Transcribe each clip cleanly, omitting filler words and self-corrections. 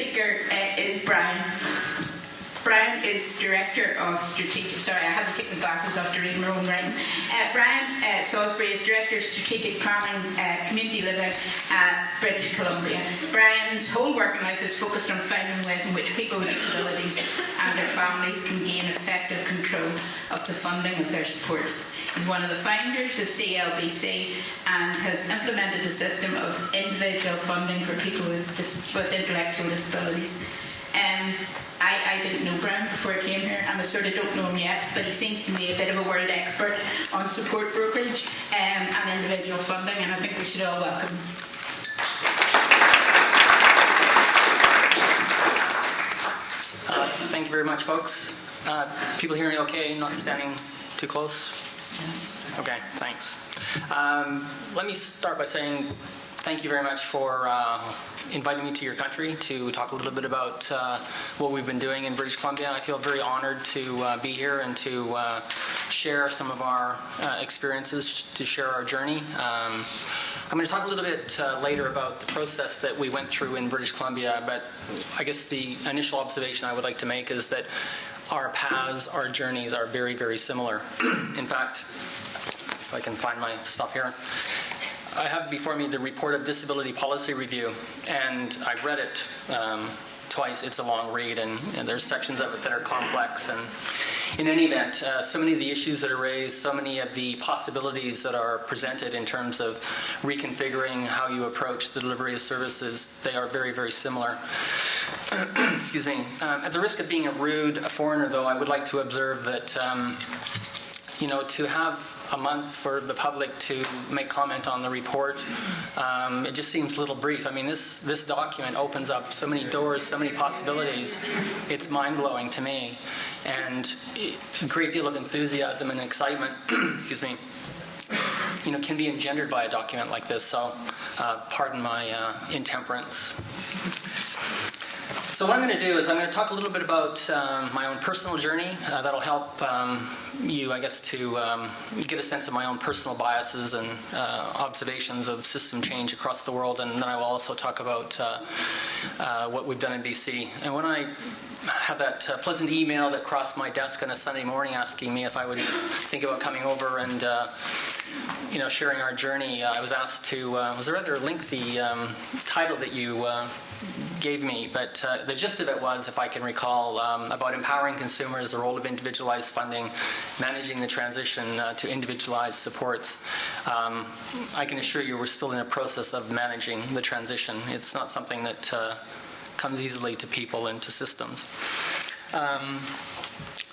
speaker is Brian. Brian is Director of Strategic... Sorry, I had to take my glasses off to read my own writing. Brian Salisbury is Director of Strategic Planning, Community Living at British Columbia. Brian's whole working life is focused on finding ways in which people with disabilities and their families can gain effective control of the funding of their supports. He's one of the founders of CLBC and has implemented a system of individual funding for people with intellectual disabilities. I didn't know Brian before I came here, and I sort of don't know him yet, but he seems to be a bit of a world expert on support brokerage and individual funding, and I think we should all welcome him. Thank you very much, folks. People hear me okay? Not standing too close? Okay, thanks. Let me start by saying thank you very much for inviting me to your country to talk a little bit about what we've been doing in British Columbia. I feel very honored to be here and to share some of our experiences, to share our journey. I'm going to talk a little bit later about the process that we went through in British Columbia, but I guess the initial observation I would like to make is that our paths, our journeys are very, very similar. In fact, if I can find my stuff here, I have before me the report of Disability Policy Review, and I read it twice. It's a long read, and there's sections of it that are complex. And in any event, so many of the issues that are raised, so many of the possibilities that are presented in terms of reconfiguring how you approach the delivery of services, they are very, very similar. Excuse me. At the risk of being a rude foreigner, though, I would like to observe that, to have a month for the public to make comment on the report, it just seems a little brief. I mean, this document opens up so many doors, so many possibilities. It's mind-blowing to me. And a great deal of enthusiasm and excitement, excuse me, can be engendered by a document like this. So pardon my intemperance. So what I'm going to do is I'm going to talk a little bit about my own personal journey. That'll help you, I guess, to get a sense of my own personal biases and observations of system change across the world. And then I will also talk about what we've done in BC. And when I had that pleasant email that crossed my desk on a Sunday morning asking me if I would think about coming over and sharing our journey, I was asked to, was a rather lengthy title that you gave me, but the gist of it was, if I can recall, about empowering consumers, the role of individualized funding, managing the transition to individualized supports. I can assure you we're still in a process of managing the transition. It's not something that comes easily to people and to systems.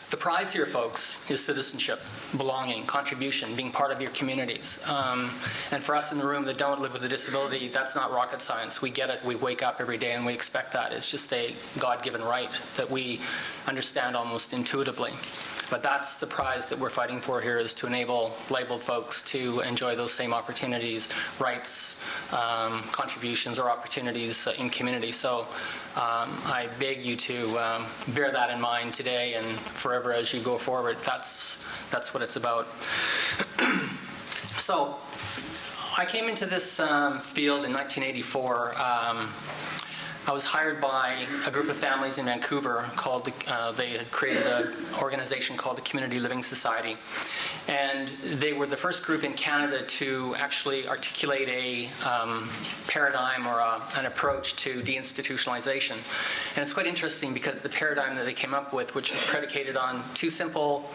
The prize here, folks, is citizenship, belonging, contribution, being part of your communities. And for us in the room that don't live with a disability, that's not rocket science. We get it. We wake up every day and we expect that. It's just a God-given right that we understand almost intuitively. But that's the prize that we're fighting for here, is to enable labeled folks to enjoy those same opportunities, rights, contributions, or opportunities in community. So I beg you to bear that in mind today and forever as you go forward. That's what it's about. So I came into this field in 1984. I was hired by a group of families in Vancouver called, they had created an organization called the Community Living Society. And they were the first group in Canada to actually articulate a paradigm or an approach to deinstitutionalization. And it's quite interesting because the paradigm that they came up with, which was predicated on two simple,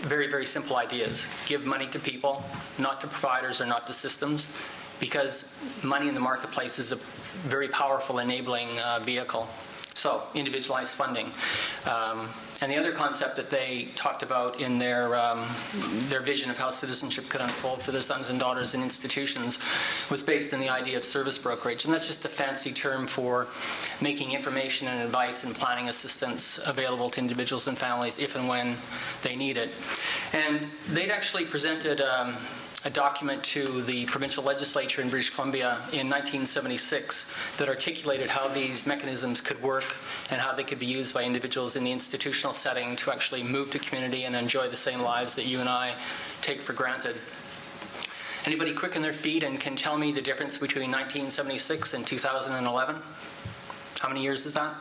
very, very simple ideas. Give money to people, not to providers or not to systems, because money in the marketplace is a very powerful enabling vehicle. So, individualized funding. And the other concept that they talked about in their vision of how citizenship could unfold for their sons and daughters in institutions was based on the idea of service brokerage. And that's just a fancy term for making information and advice and planning assistance available to individuals and families if and when they need it. And they'd actually presented a document to the provincial legislature in British Columbia in 1976 that articulated how these mechanisms could work and how they could be used by individuals in the institutional setting to actually move to community and enjoy the same lives that you and I take for granted. Anybody quick on their feet and can tell me the difference between 1976 and 2011? How many years is that?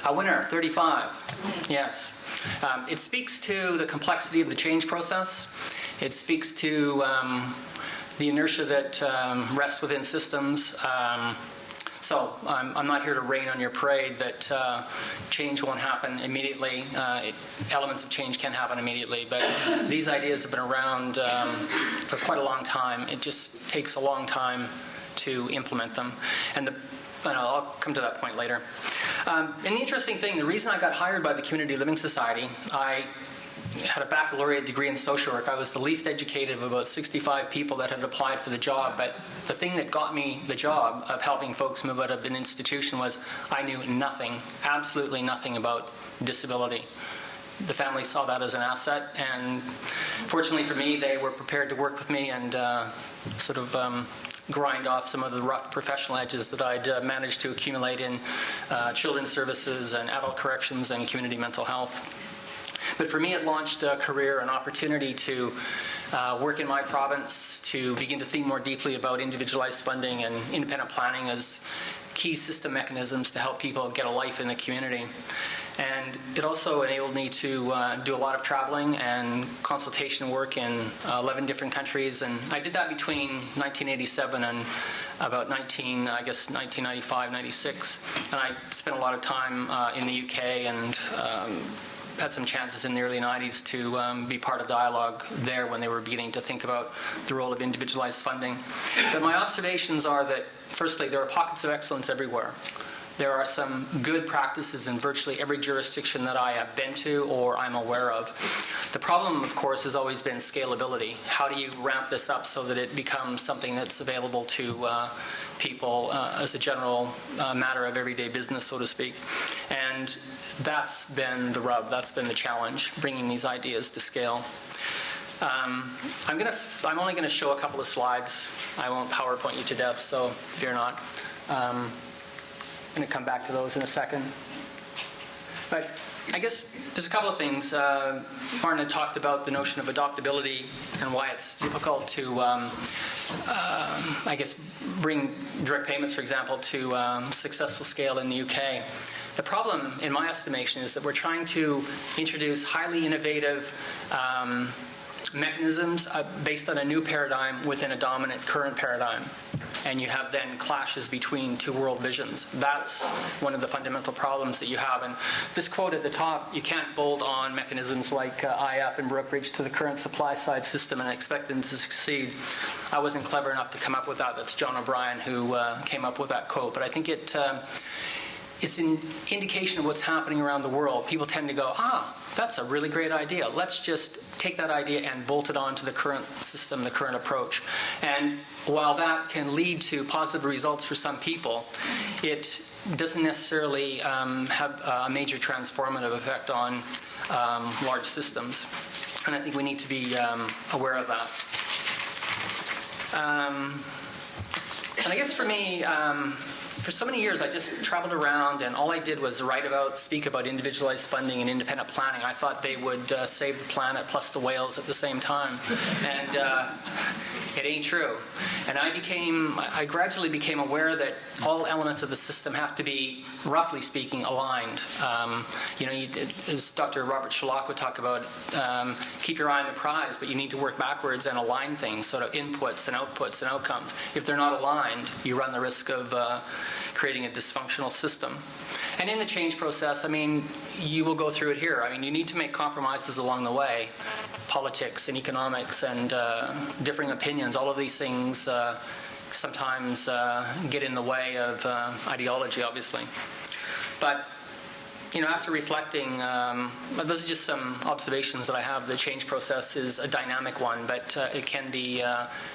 A winner, 35. Yes. It speaks to the complexity of the change process. It speaks to the inertia that rests within systems. So I'm not here to rain on your parade that change won't happen immediately. Elements of change can happen immediately, but these ideas have been around for quite a long time. It just takes a long time to implement them. And I'll come to that point later. And the interesting thing, the reason I got hired by the Community Living Society, I had a baccalaureate degree in social work. I was the least educated of about 65 people that had applied for the job, but the thing that got me the job of helping folks move out of an institution was I knew nothing, absolutely nothing about disability. The family saw that as an asset, and fortunately for me, they were prepared to work with me and grind off some of the rough professional edges that I'd managed to accumulate in children's services and adult corrections and community mental health. But for me, it launched a career, an opportunity to work in my province, to begin to think more deeply about individualized funding and independent planning as key system mechanisms to help people get a life in the community. And it also enabled me to do a lot of traveling and consultation work in 11 different countries. And I did that between 1987 and about 1995, 96. And I spent a lot of time in the UK and had some chances in the early 90s to be part of dialogue there when they were beginning to think about the role of individualized funding. But my observations are that, firstly, there are pockets of excellence everywhere. There are some good practices in virtually every jurisdiction that I have been to or I'm aware of. The problem, of course, has always been scalability. How do you ramp this up so that it becomes something that's available to people as a general matter of everyday business, so to speak? And that's been the rub, that's been the challenge, bringing these ideas to scale. I'm only going to show a couple of slides. I won't PowerPoint you to death, so fear not. I'm going to come back to those in a second. But I guess there's a couple of things. Martin had talked about the notion of adoptability and why it's difficult to, bring direct payments, for example, to successful scale in the UK. The problem, in my estimation, is that we're trying to introduce highly innovative mechanisms based on a new paradigm within a dominant current paradigm. And you have then clashes between two world visions. That's one of the fundamental problems that you have. And this quote at the top, you can't bolt on mechanisms like IF and brokerage to the current supply side system and expect them to succeed. I wasn't clever enough to come up with that. That's John O'Brien who came up with that quote. But I think it's an indication of what's happening around the world. People tend to go, that's a really great idea. Let's just take that idea and bolt it onto the current system, the current approach. And while that can lead to positive results for some people, it doesn't necessarily have a major transformative effect on large systems. And I think we need to be aware of that. And I guess for me, for so many years, I just traveled around, and all I did was speak about individualized funding and independent planning. I thought they would save the planet plus the whales at the same time, and it ain't true. And I gradually became aware that all elements of the system have to be, roughly speaking, aligned. As Dr. Robert Sherlock would talk about, keep your eye on the prize, but you need to work backwards and align things, sort of inputs and outputs and outcomes. If they're not aligned, you run the risk of creating a dysfunctional system. And in the change process, you will go through it here. You need to make compromises along the way. Politics and economics and differing opinions, all of these things sometimes get in the way of ideology, obviously. But after reflecting, those are just some observations that I have. The change process is a dynamic one, but it can be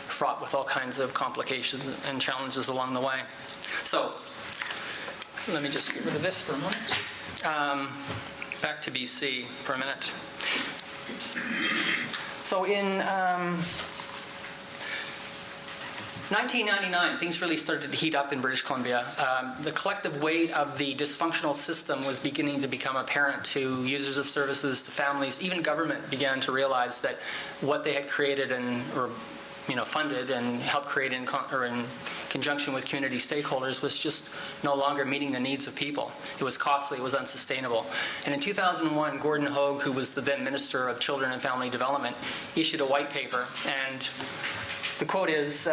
fraught with all kinds of complications and challenges along the way. So, let me just get rid of this for a moment. Back to BC for a minute. So in 1999, things really started to heat up in British Columbia. The collective weight of the dysfunctional system was beginning to become apparent to users of services, to families. Even government began to realize that what they had created or funded and helped create and conjunction with community stakeholders was just no longer meeting the needs of people. It was costly, it was unsustainable. And in 2001, Gordon Hogue, who was the then Minister of Children and Family Development, issued a white paper, and the quote is,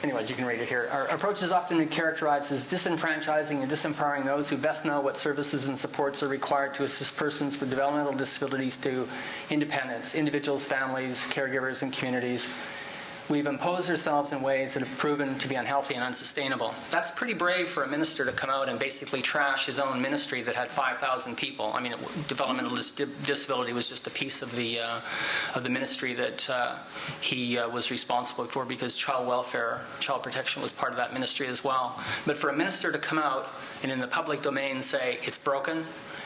anyways, you can read it here. Our approach is often characterized as disenfranchising and disempowering those who best know what services and supports are required to assist persons with developmental disabilities to independence, individuals, families, caregivers, and communities. We've imposed ourselves in ways that have proven to be unhealthy and unsustainable. That's pretty brave for a minister to come out and basically trash his own ministry that had 5,000 people. I mean, developmental disability was just a piece of the ministry that he was responsible for, because child welfare, child protection was part of that ministry as well. But for a minister to come out and in the public domain say it's broken,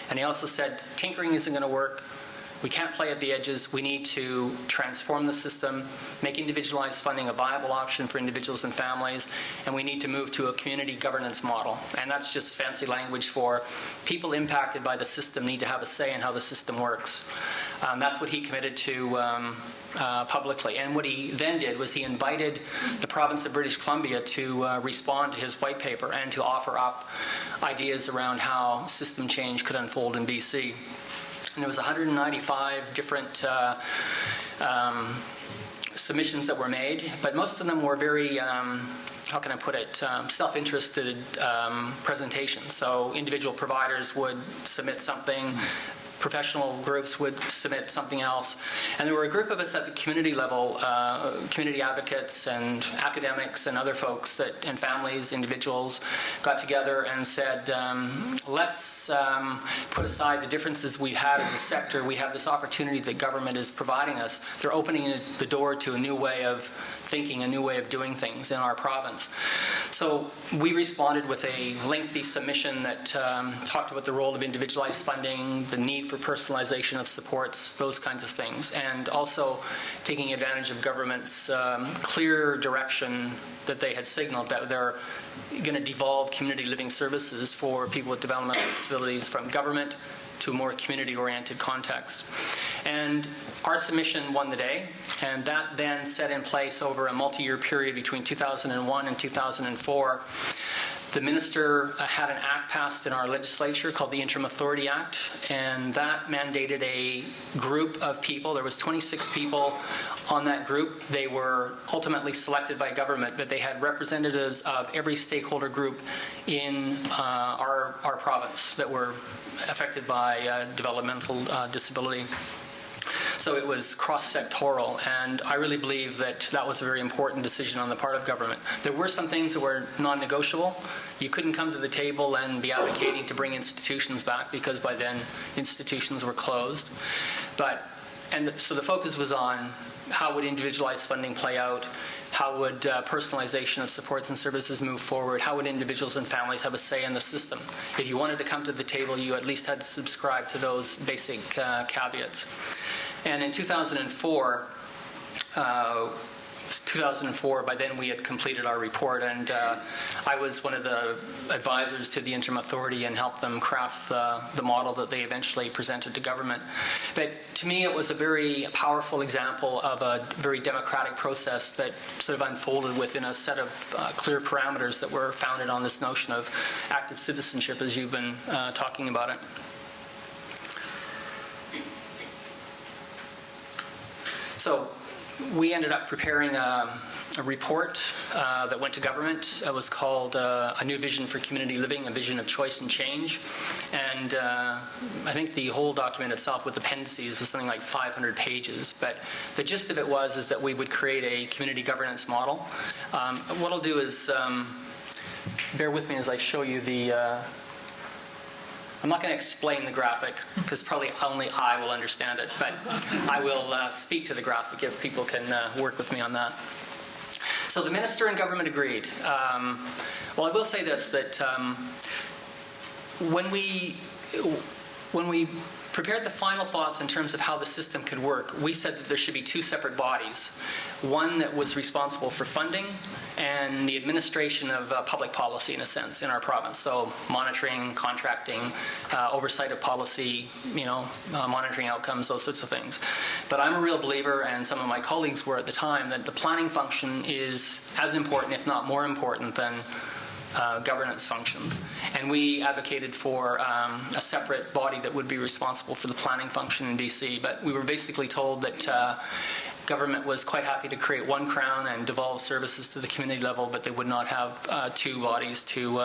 and he also said tinkering isn't going to work, we can't play at the edges. We need to transform the system, make individualized funding a viable option for individuals and families, and we need to move to a community governance model. And that's just fancy language for people impacted by the system need to have a say in how the system works. That's what he committed to publicly. And what he then did was he invited the province of British Columbia to respond to his white paper and to offer up ideas around how system change could unfold in BC. And there was 195 different submissions that were made, but most of them were very, how can I put it, self-interested presentations. So individual providers would submit something, professional groups would submit something else. And there were a group of us at the community level, community advocates and academics and other folks and families, individuals, got together and said, let's put aside the differences we've had as a sector. We have this opportunity that government is providing us. They're opening the door to a new way of thinking, a new way of doing things in our province. So we responded with a lengthy submission that talked about the role of individualized funding, the need for personalization of supports, those kinds of things, and also taking advantage of government's clear direction that they had signaled that they're going to devolve community living services for people with developmental disabilities from government to a more community-oriented context. And our submission won the day, and that then set in place over a multi-year period between 2001 and 2004. The minister had an act passed in our legislature called the Interim Authority Act, and that mandated a group of people. There was 26 people on that group. They were ultimately selected by government, but they had representatives of every stakeholder group in our province that were affected by developmental disability. So it was cross-sectoral, and I really believe that that was a very important decision on the part of government. There were some things that were non-negotiable. You couldn't come to the table and be advocating to bring institutions back, because by then institutions were closed. So the focus was on how would individualized funding play out, how would personalization of supports and services move forward, how would individuals and families have a say in the system. If you wanted to come to the table, you at least had to subscribe to those basic caveats. And in 2004, by then we had completed our report, and I was one of the advisors to the Interim Authority and helped them craft the model that they eventually presented to government. But to me, it was a very powerful example of a very democratic process that sort of unfolded within a set of clear parameters that were founded on this notion of active citizenship, as you've been talking about it. So we ended up preparing a report that went to government. It was called A New Vision for Community Living, a Vision of Choice and Change. And I think the whole document itself with appendices was something like 500 pages. But the gist of it is that we would create a community governance model. What I'll do is, bear with me as I show you the... I'm not going to explain the graphic, because probably only I will understand it, but I will speak to the graphic if people can work with me on that. So the minister and government agreed. Well, I will say this, that when we prepared the final thoughts in terms of how the system could work, we said that there should be two separate bodies. One that was responsible for funding and the administration of public policy, in a sense, in our province. So monitoring, contracting, oversight of policy, monitoring outcomes, those sorts of things. But I'm a real believer, and some of my colleagues were at the time, that the planning function is as important, if not more important, than governance functions. And we advocated for a separate body that would be responsible for the planning function in BC. But we were basically told that government was quite happy to create one crown and devolve services to the community level, but they would not have two bodies to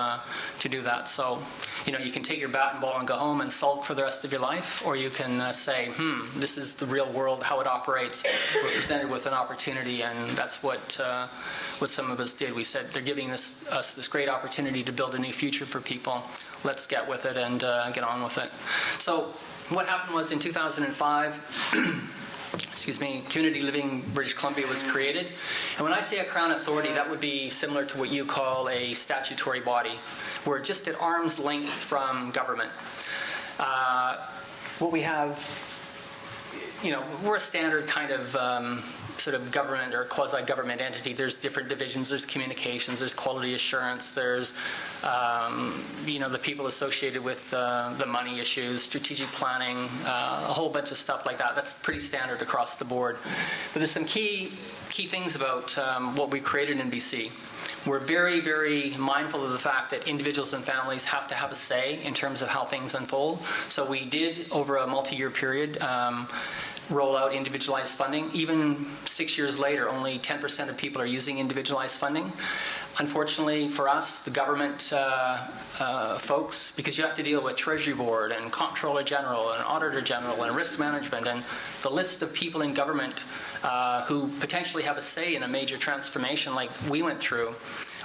do that. So, you can take your bat and ball and go home and sulk for the rest of your life, or you can say, this is the real world, how it operates. We're presented with an opportunity, and that's what some of us did. We said, they're giving us this great opportunity to build a new future for people. Let's get with it and get on with it. So what happened was in 2005, Community Living British Columbia was created. And when I say a Crown authority, that would be similar to what you call a statutory body. We're just at arm's length from government. What we have, we're a standard kind of sort of government or quasi-government entity. There's different divisions. There's communications. There's quality assurance. There's, the people associated with the money issues, strategic planning, a whole bunch of stuff like that. That's pretty standard across the board. But there's some key things about what we created in BC. We're very, very mindful of the fact that individuals and families have to have a say in terms of how things unfold. So we did, over a multi-year period, roll out individualized funding. Even 6 years later, only 10% of people are using individualized funding. Unfortunately for us, the government folks, because you have to deal with Treasury Board and Comptroller General and Auditor General and Risk Management, and the list of people in government who potentially have a say in a major transformation like we went through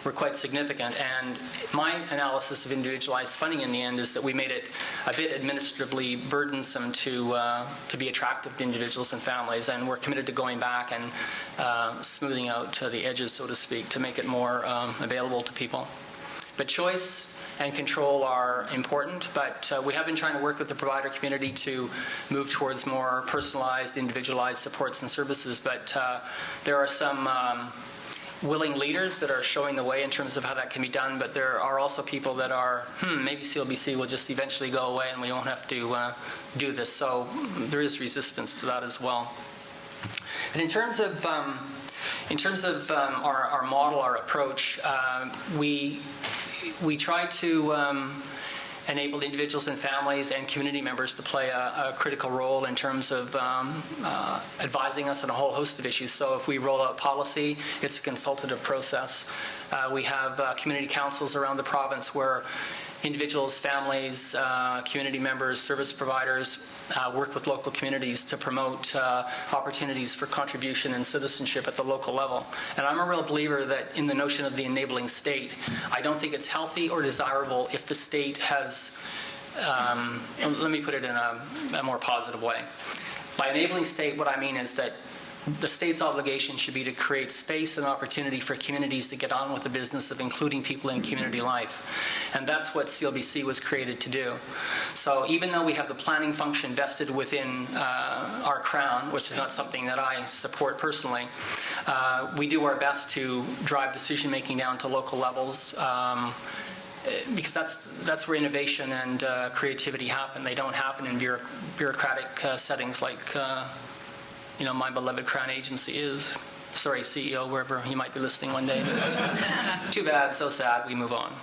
were quite significant. And my analysis of individualized funding in the end is that we made it a bit administratively burdensome to be attractive to individuals and families, and we're committed to going back and smoothing out the edges, so to speak, to make it more available to people. But choice and control are important, but we have been trying to work with the provider community to move towards more personalized, individualized supports and services, but there are some willing leaders that are showing the way in terms of how that can be done, but there are also people that are, maybe CLBC will just eventually go away and we won't have to do this. So there is resistance to that as well. And in terms of our model, our approach, we try to enable individuals and families and community members to play a critical role in terms of advising us on a whole host of issues. So if we roll out policy, it's a consultative process. We have community councils around the province where individuals, families, community members, service providers work with local communities to promote opportunities for contribution and citizenship at the local level. And I'm a real believer that in the notion of the enabling state, I don't think it's healthy or desirable if the state has, let me put it in a more positive way. By enabling state, what I mean is that the state's obligation should be to create space and opportunity for communities to get on with the business of including people in community life. And that's what CLBC was created to do. So even though we have the planning function vested within our Crown, which is not something that I support personally, we do our best to drive decision-making down to local levels, because that's where innovation and creativity happen. They don't happen in bureaucratic settings like my beloved Crown agency is. Sorry, CEO, wherever you might be listening one day. Too bad, so sad, we move on.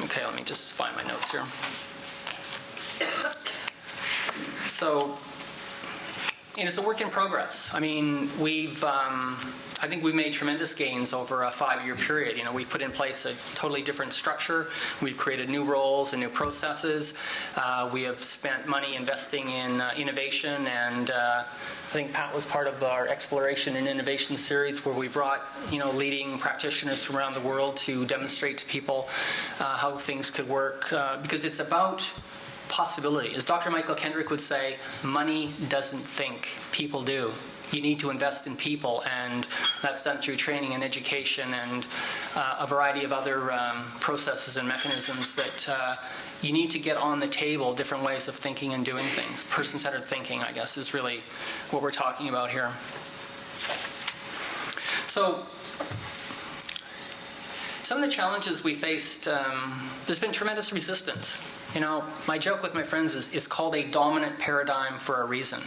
Okay, let me just find my notes here. So, and it's a work in progress. I mean, I think we've made tremendous gains over a 5-year period. We've put in place a totally different structure. We've created new roles and new processes. We have spent money investing in innovation, and I think Pat was part of our Exploration and Innovation series, where we brought leading practitioners from around the world to demonstrate to people how things could work, because it's about possibility. As Dr. Michael Kendrick would say, money doesn't think, people do. You need to invest in people, and that's done through training and education and a variety of other processes and mechanisms that you need to get on the table different ways of thinking and doing things. Person-centered thinking, I guess, is really what we're talking about here. So, some of the challenges we faced, there's been tremendous resistance. You know, my joke with my friends is it's called a dominant paradigm for a reason.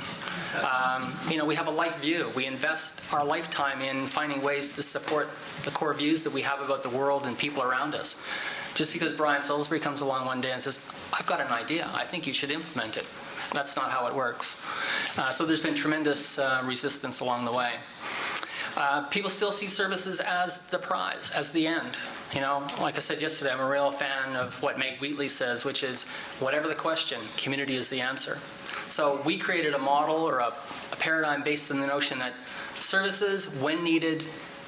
You know, we have a life view. We invest our lifetime in finding ways to support the core views that we have about the world and people around us. Just because Brian Salisbury comes along one day and says, I've got an idea, I think you should implement it. That's not how it works. So there's been tremendous resistance along the way. People still see services as the prize, as the end. You know, like I said yesterday, I'm a real fan of what Meg Wheatley says, which is, whatever the question, community is the answer. So we created a model or a paradigm based on the notion that services, when needed,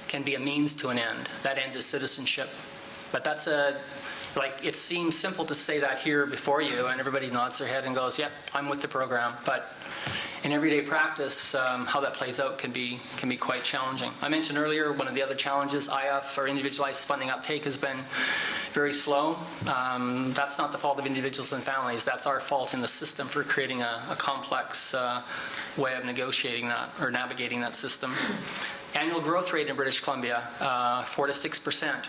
can be a means to an end. That end is citizenship. But that's it seems simple to say that here before you, and everybody nods their head and goes, yep, I'm with the program. But in everyday practice, how that plays out can be quite challenging. I mentioned earlier, one of the other challenges, IF, or individualized funding uptake, has been very slow. That's not the fault of individuals and families. That's our fault in the system for creating a complex way of negotiating that or navigating that system. Annual growth rate in British Columbia, 4 to 6%.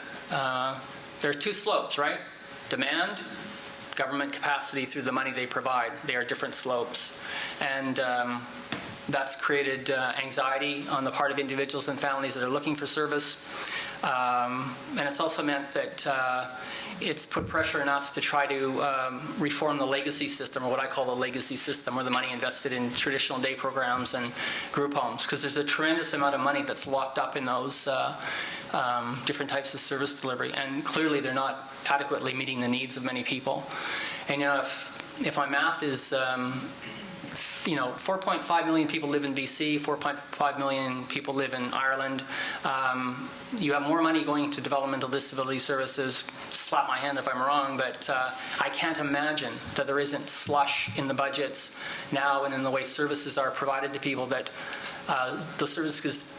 There are two slopes, right? Demand, government capacity through the money they provide. They are different slopes. And that's created anxiety on the part of individuals and families that are looking for service. And it's also meant that it's put pressure on us to try to reform the legacy system, or what I call the legacy system, or the money invested in traditional day programs and group homes, because there's a tremendous amount of money that's locked up in those different types of service delivery, and clearly they're not adequately meeting the needs of many people. And you know, if my math is 4.5 million people live in BC, 4.5 million people live in Ireland. You have more money going to developmental disability services. Slap my hand if I'm wrong, but I can't imagine that there isn't slush in the budgets now and in the way services are provided to people, that the services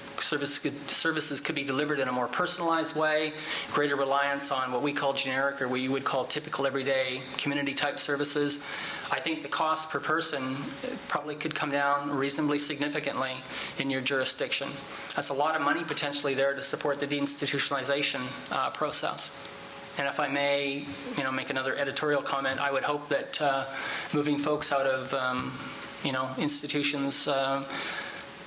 could be delivered in a more personalized way, greater reliance on what we call generic, or what you would call typical everyday community type services. I think the cost per person probably could come down reasonably significantly in your jurisdiction. That's a lot of money potentially there to support the deinstitutionalization process. And if I may, make another editorial comment, I would hope that moving folks out of, institutions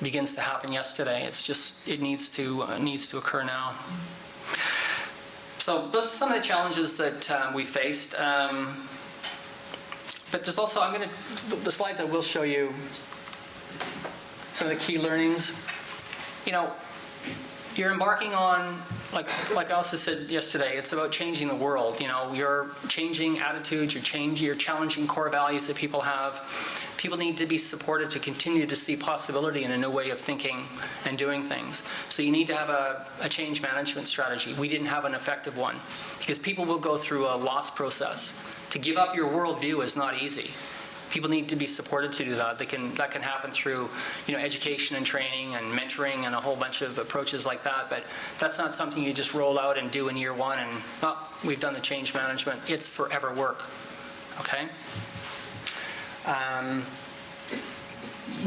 begins to happen yesterday. It's just, it needs to occur now. So those are some of the challenges that we faced. But there's also, the slides I will show you some of the key learnings. You're embarking on, like I also said yesterday, it's about changing the world. You're changing attitudes, you're challenging core values that people have. People need to be supported to continue to see possibility in a new way of thinking and doing things. So you need to have a change management strategy. We didn't have an effective one, because people will go through a loss process. To give up your worldview is not easy. People need to be supported to do that. That can happen through, education and training and mentoring and a whole bunch of approaches like that. But that's not something you just roll out and do in year one and, we've done the change management. It's forever work. Okay?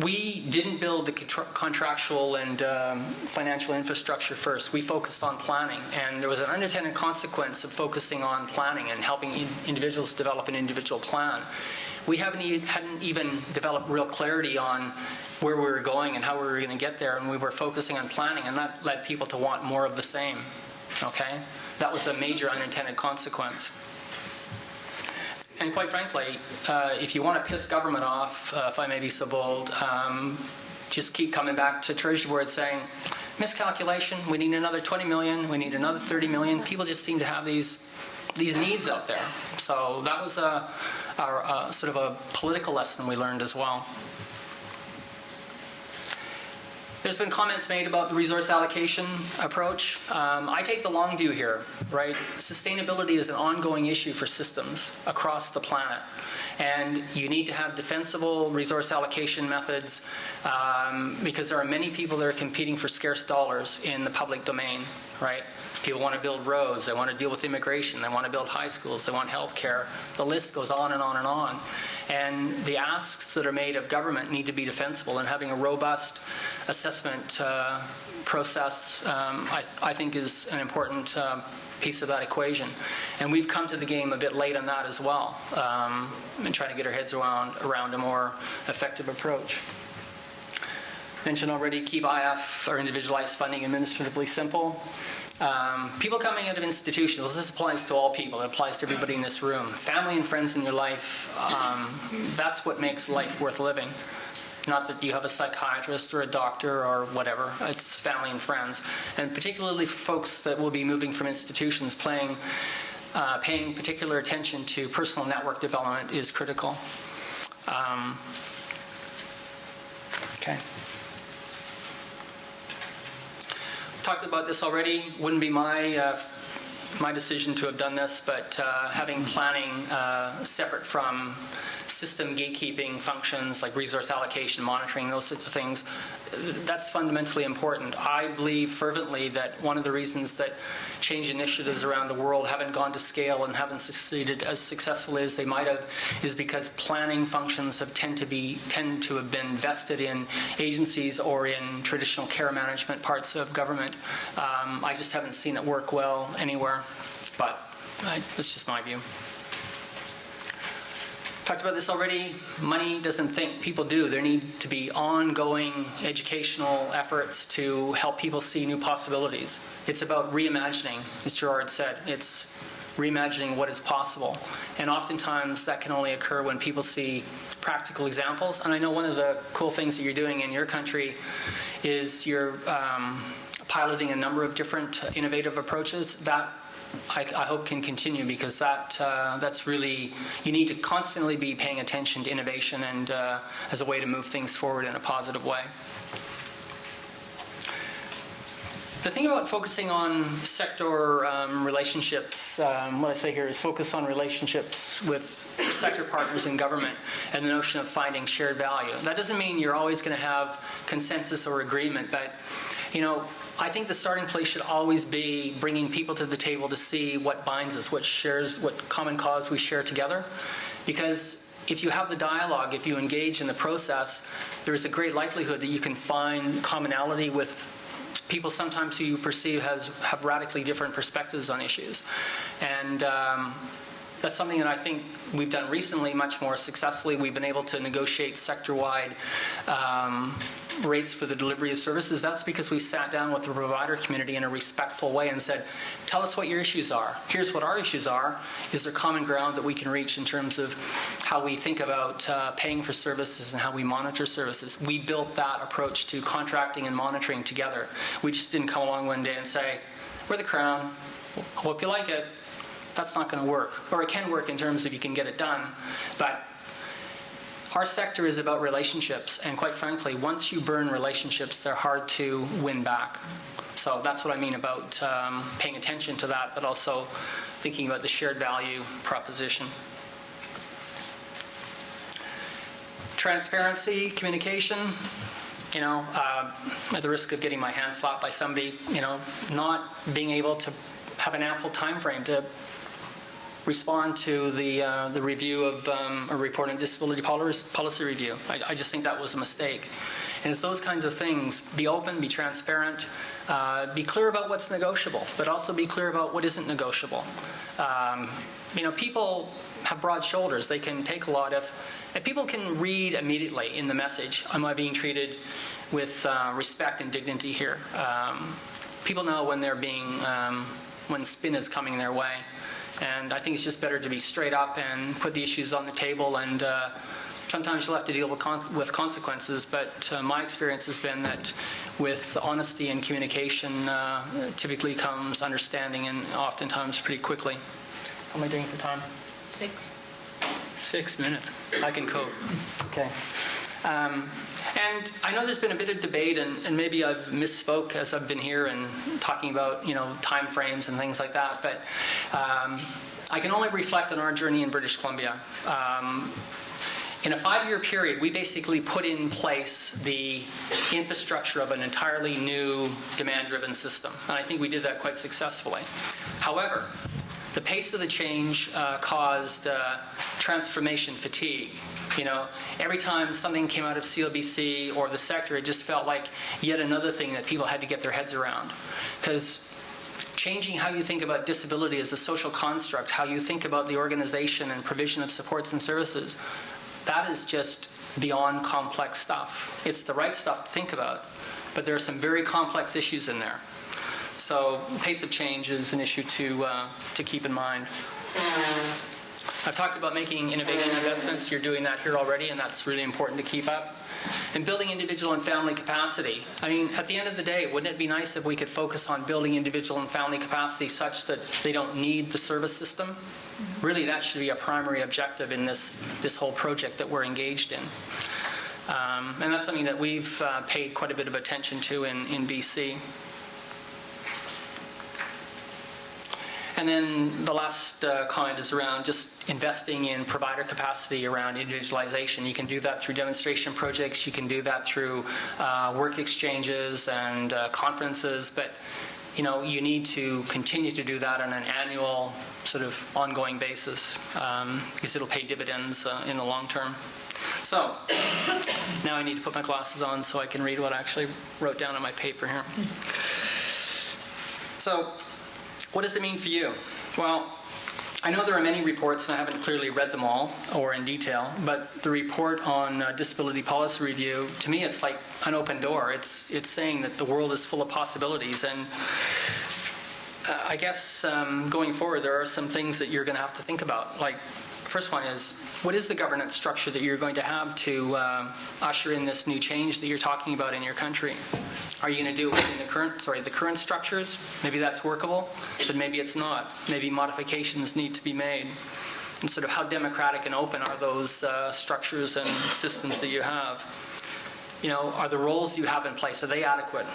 We didn't build the contractual and financial infrastructure first. We focused on planning, and there was an unintended consequence of focusing on planning and helping individuals develop an individual plan. We hadn't even developed real clarity on where we were going and how we were going to get there, and we were focusing on planning, and that led people to want more of the same. Okay? That was a major unintended consequence. And quite frankly, if you want to piss government off, if I may be so bold, just keep coming back to Treasury Board saying, miscalculation, we need another 20 million, we need another 30 million. People just seem to have these needs out there. So that was sort of a political lesson we learned as well. There's been comments made about the resource allocation approach. I take the long view here, right? Sustainability is an ongoing issue for systems across the planet. And you need to have defensible resource allocation methods because there are many people that are competing for scarce dollars in the public domain, right? People want to build roads, they want to deal with immigration, they want to build high schools, they want health care. The list goes on and on and on. And the asks that are made of government need to be defensible, and having a robust assessment process, I think, is an important piece of that equation. And we've come to the game a bit late on that as well, and trying to get our heads around a more effective approach. Mentioned already, keep IF or individualized funding administratively simple. People coming out of institutions, this applies to all people, it applies to everybody in this room. Family and friends in your life, that's what makes life worth living. Not that you have a psychiatrist or a doctor or whatever, it's family and friends. And particularly for folks that will be moving from institutions, paying particular attention to personal network development is critical. Okay. Talked about this already. Wouldn't be my decision to have done this, but having planning separate from system gatekeeping functions like resource allocation, monitoring, those sorts of things, that's fundamentally important. I believe fervently that one of the reasons that change initiatives around the world haven't gone to scale and haven't succeeded as successfully as they might have is because planning functions have tend to have been vested in agencies or in traditional care management parts of government. I just haven't seen it work well anywhere, but that's just my view. Talked about this already. Money doesn't think, people do. There need to be ongoing educational efforts to help people see new possibilities. It's about reimagining, as Gerard said. It's reimagining what is possible. And oftentimes that can only occur when people see practical examples. And I know one of the cool things that you're doing in your country is you're piloting a number of different innovative approaches. That I hope can continue, because that's really, you need to constantly be paying attention to innovation and as a way to move things forward in a positive way. The thing about focusing on sector relationships, what I say here is focus on relationships with sector partners in government and the notion of finding shared value. That doesn't mean you're always going to have consensus or agreement, but I think the starting place should always be bringing people to the table to see what binds us, what common cause we share together. Because if you have the dialogue, if you engage in the process, there is a great likelihood that you can find commonality with people sometimes who you perceive have radically different perspectives on issues. And that's something that I think we've done recently much more successfully. We've been able to negotiate sector-wide rates for the delivery of services. That's because we sat down with the provider community in a respectful way and said, tell us what your issues are. Here's what our issues are. Is there common ground that we can reach in terms of how we think about paying for services and how we monitor services? We built that approach to contracting and monitoring together. We just didn't come along one day and say, we're the Crown, hope you like it. That's not going to work. Or it can work in terms of you can get it done, but our sector is about relationships, and quite frankly, once you burn relationships, they're hard to win back. So that's what I mean about paying attention to that, but also thinking about the shared value proposition. Transparency, communication, at the risk of getting my hand slapped by somebody, not being able to have an ample time frame to respond to the review of a report on disability policy review. I just think that was a mistake. And it's those kinds of things. Be open, be transparent, be clear about what's negotiable, but also be clear about what isn't negotiable. People have broad shoulders. They can take a lot of, and people can read immediately in the message, am I being treated with respect and dignity here? People know when they're being, when spin is coming their way. And I think it's just better to be straight up and put the issues on the table, and sometimes you'll have to deal with consequences, but my experience has been that with honesty and communication typically comes understanding, and oftentimes pretty quickly. How am I doing for time? 6. 6 minutes. I can cope. Okay. And I know there's been a bit of debate, and maybe I've misspoke as I've been here and talking about, time frames and things like that, but I can only reflect on our journey in British Columbia. In a 5-year period, we basically put in place the infrastructure of an entirely new demand-driven system, and I think we did that quite successfully. However, the pace of the change caused transformation fatigue. Every time something came out of CLBC or the sector, it just felt like yet another thing that people had to get their heads around. Because changing how you think about disability as a social construct, how you think about the organization and provision of supports and services, that is just beyond complex stuff. It's the right stuff to think about, but there are some very complex issues in there. So pace of change is an issue to keep in mind. I've talked about making innovation investments. You're doing that here already, and that's really important to keep up. And building individual and family capacity. I mean, at the end of the day, wouldn't it be nice if we could focus on building individual and family capacity such that they don't need the service system? Really, that should be a primary objective in this whole project that we're engaged in. And that's something that we've paid quite a bit of attention to in BC. And then the last comment is around just investing in provider capacity around individualization. You can do that through demonstration projects. You can do that through work exchanges and conferences. But you need to continue to do that on an annual sort of ongoing basis because it'll pay dividends in the long term. So now I need to put my glasses on so I can read what I actually wrote down on my paper here. So what does it mean for you? Well, I know there are many reports, and I haven't clearly read them all or in detail, but the report on disability policy review, to me, it's like an open door. It's saying that the world is full of possibilities, and I guess going forward, there are some things that you're going to have to think about. Like, the first one is, what is the governance structure that you're going to have to usher in this new change that you're talking about in your country? Are you going to do it within the current structures? Maybe that's workable, but maybe it's not. Maybe modifications need to be made. And sort of how democratic and open are those structures and systems that you have? Are the roles you have in place, are they adequate?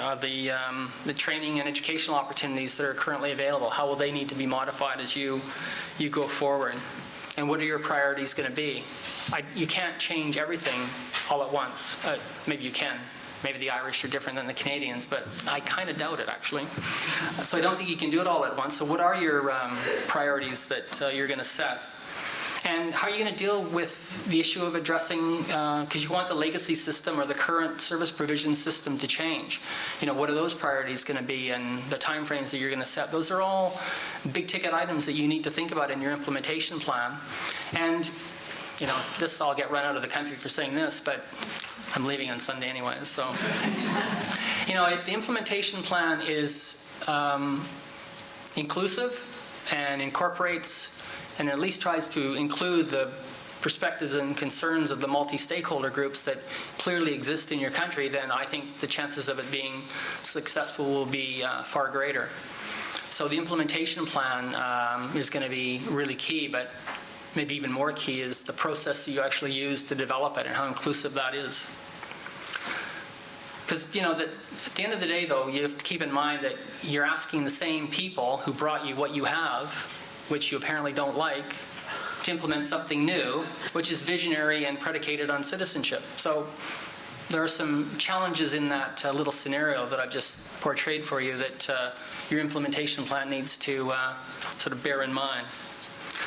Are the training and educational opportunities that are currently available, how will they need to be modified as you go forward? And what are your priorities going to be? You can't change everything all at once. Maybe you can. Maybe the Irish are different than the Canadians, but I kind of doubt it, actually. So I don't think you can do it all at once. So what are your priorities that you're going to set? And how are you going to deal with the issue of addressing, because you want the legacy system or the current service provision system to change. What are those priorities going to be and the timeframes that you're going to set? Those are all big ticket items that you need to think about in your implementation plan. And, I'll get run out of the country for saying this, but I'm leaving on Sunday anyways. So, if the implementation plan is inclusive and incorporates and at least tries to include the perspectives and concerns of the multi-stakeholder groups that clearly exist in your country, then I think the chances of it being successful will be far greater. So the implementation plan is going to be really key, but maybe even more key is the process that you actually use to develop it and how inclusive that is. Because, at the end of the day, though, you have to keep in mind that you're asking the same people who brought you what you have, which you apparently don't like, to implement something new, which is visionary and predicated on citizenship. So there are some challenges in that little scenario that I've just portrayed for you that your implementation plan needs to sort of bear in mind.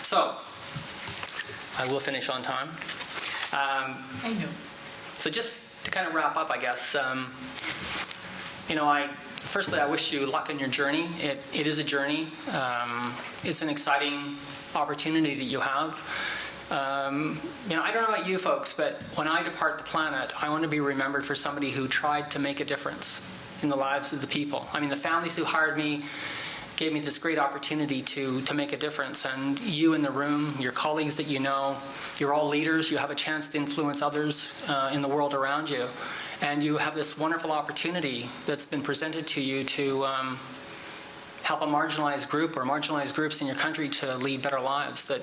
So I will finish on time. I know. So just to kind of wrap up, I guess, firstly, I wish you luck in your journey. It is a journey. It's an exciting opportunity that you have. I don't know about you folks, but when I depart the planet, I want to be remembered for somebody who tried to make a difference in the lives of the people. I mean, the families who hired me gave me this great opportunity to make a difference. And you in the room, your colleagues that you're all leaders. You have a chance to influence others in the world around you. And you have this wonderful opportunity that's been presented to you to help a marginalized group or marginalized groups in your country to lead better lives that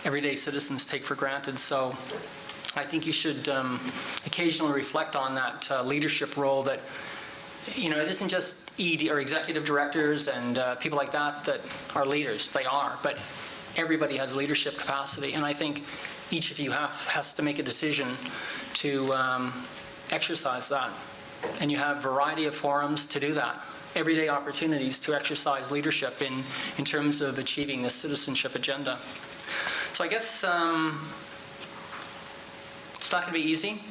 everyday citizens take for granted. So I think you should occasionally reflect on that leadership role that, it isn't just ED or executive directors and people like that that are leaders. They are, but everybody has leadership capacity. And I think each of you has to make a decision to exercise that. And you have a variety of forums to do that. Everyday opportunities to exercise leadership in terms of achieving this citizenship agenda. So I guess it's not going to be easy.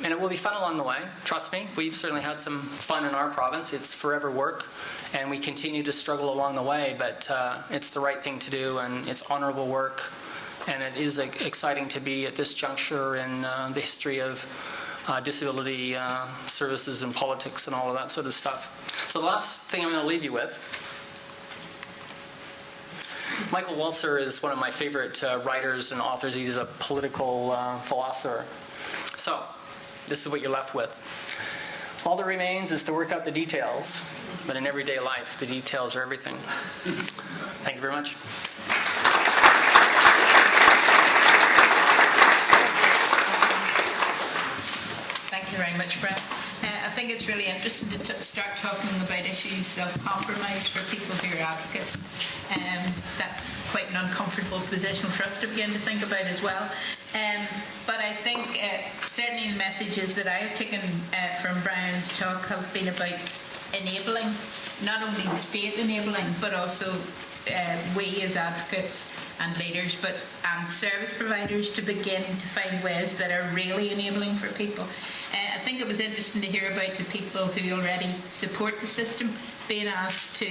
And it will be fun along the way. Trust me, we've certainly had some fun in our province. It's forever work, and we continue to struggle along the way, but it's the right thing to do, and it's honorable work, and it is exciting to be at this juncture in the history of disability services and politics and all of that sort of stuff. So the last thing I'm going to leave you with, Michael Walzer is one of my favorite writers and authors. He's a political philosopher. So this is what you're left with. All that remains is to work out the details, but in everyday life, the details are everything. Thank you very much. Thank you very much, Brett. I think it's really interesting to start talking about issues of compromise for people who are advocates. That's quite an uncomfortable position for us to begin to think about as well. But I think certainly the messages that I have taken from Brian's talk have been about enabling, not only the state enabling, but also we as advocates and leaders, but service providers to begin to find ways that are really enabling for people. I think it was interesting to hear about the people who already support the system being asked to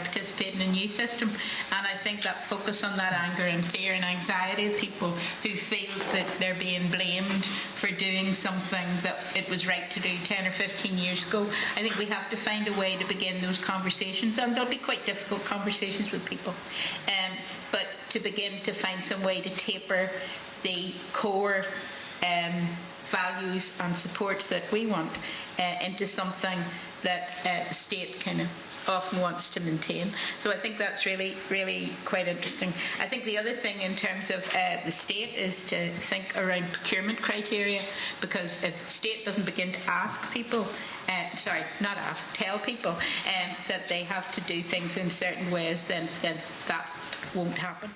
participate in a new system, and I think that focus on that anger and fear and anxiety of people who feel that they're being blamed for doing something that it was right to do 10 or 15 years ago. I think we have to find a way to begin those conversations, and they'll be quite difficult conversations with people, but to begin to find some way to taper the core values and supports that we want into something that the state kind of often wants to maintain. So I think that's really, really quite interesting. I think the other thing in terms of the state is to think around procurement criteria, because if the state doesn't begin to ask people, tell people that they have to do things in certain ways, then that won't happen.